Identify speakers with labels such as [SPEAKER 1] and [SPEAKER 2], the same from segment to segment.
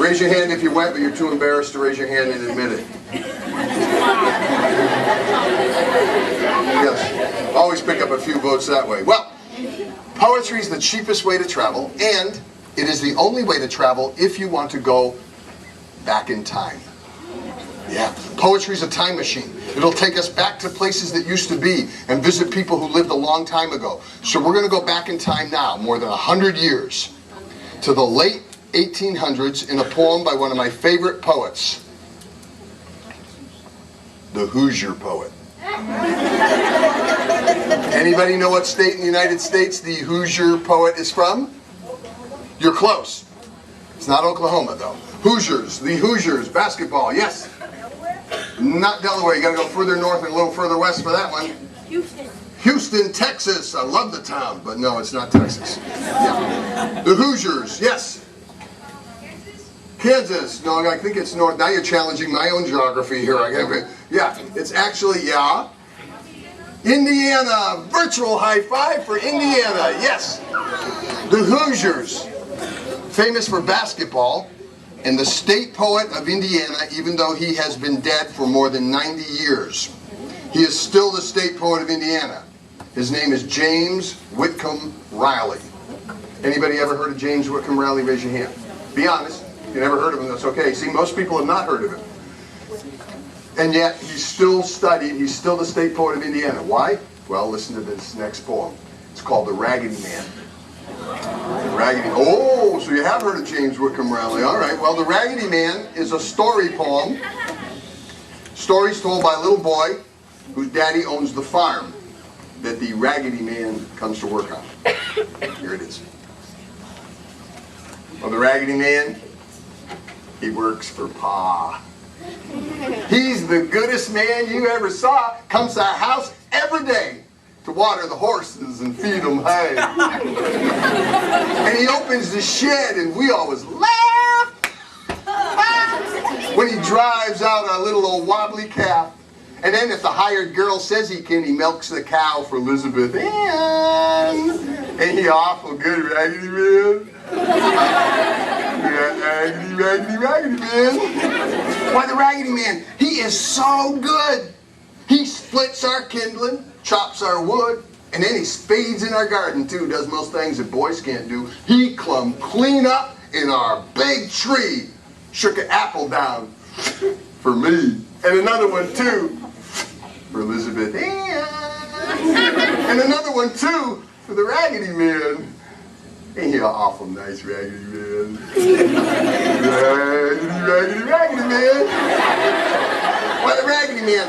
[SPEAKER 1] Raise your hand if you went, but you're too embarrassed to raise your hand and admit it. Yes. Always pick up a few votes that way. Well, poetry is the cheapest way to travel, and it is the only way to travel if you want to go back in time. Yeah, poetry is a time machine. It'll take us back to places that used to be and visit people who lived a long time ago. So we're going to go back in time now, more than 100 years, to the late 1800s in a poem by one of my favorite poets, the Hoosier poet. Anybody know what state in the United States the Hoosier poet is from? You're close. It's not Oklahoma, though. Hoosiers, the Hoosiers, basketball, yes. Not Delaware, you gotta go further north and a little further west for that one. Houston, Texas, I love the town, but no, it's not Texas. Yeah. The Hoosiers, yes. Kansas, no, I think it's north. Now you're challenging my own geography here. Yeah, it's actually, yeah. Indiana, virtual high five for Indiana, yes. The Hoosiers, famous for basketball, and the state poet of Indiana, even though he has been dead for more than 90 years. He is still the state poet of Indiana. His name is James Whitcomb Riley. Anybody ever heard of James Whitcomb Riley? Raise your hand. Be honest. If you never heard of him, that's okay. See, most people have not heard of him. And yet, he's still studied. He's still the state poet of Indiana. Why? Well, listen to this next poem. It's called The Raggedy Man. The Raggedy. Oh, so you have heard of James Whitcomb Riley. All right. Well, The Raggedy Man is a story poem. Stories told by a little boy whose daddy owns the farm that the Raggedy Man comes to work on. Here it is. Well, the Raggedy Man, he works for Pa. He's the goodest man you ever saw. Comes to our house every day to water the horses and feed them hay. And he opens the shed and we always laugh when he drives out our little old wobbly calf. And then if the hired girl says he can, he milks the cow for Elizabeth Ann. Ain't he awful good, Raggedy Man? Raggedy, Raggedy, Raggedy Man. Why, the Raggedy Man, he is so good. He splits our kindling, chops our wood, and then he spades in our garden too, does most things that boys can't do. He clumb clean up in our big tree, shook an apple down for me, and another one too for Elizabeth Ann, and another one too for the Raggedy Man. Ain't he an awful nice Raggedy Man? Raggedy, Raggedy, Raggedy Man. Why, the Raggedy Man,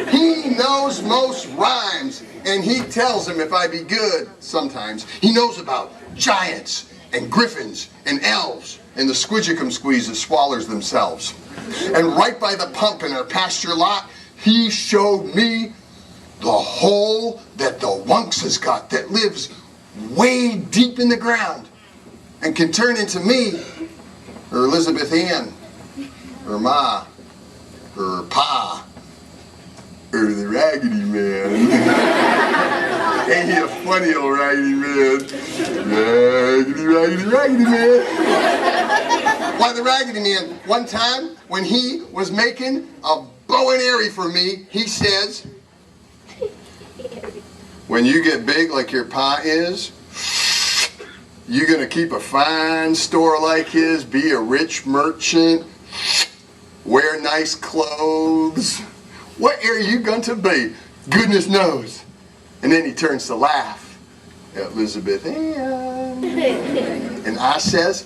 [SPEAKER 1] he knows most rhymes, and he tells them if I be good sometimes. He knows about giants and griffins and elves and the squidgicum squeeze that swallows themselves. And right by the pump in our pasture lot, he showed me the hole that the Wunks has got that lives way deep in the ground and can turn into me, or Elizabeth Ann, or Ma, or Pa, or the Raggedy Man. Ain't he a funny old Raggedy Man? Raggedy, Raggedy, Raggedy Man. Why, the Raggedy Man, one time when he was making a bow and arrow for me, he says, when you get big like your Pa is, you gonna keep a fine store like his, be a rich merchant, wear nice clothes. What are you going to be? Goodness knows. And then he turns to laugh at Elizabeth Ann. And I says,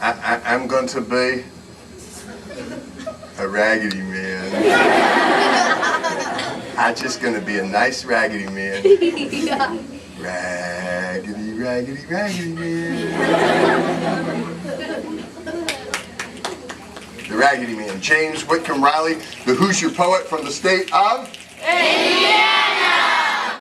[SPEAKER 1] I'm going to be a Raggedy Man. I'm just going to be a nice Raggedy Man. Raggedy, Raggedy, Raggedy Man. The Raggedy Man, James Whitcomb Riley, the Hoosier poet from the state of Indiana.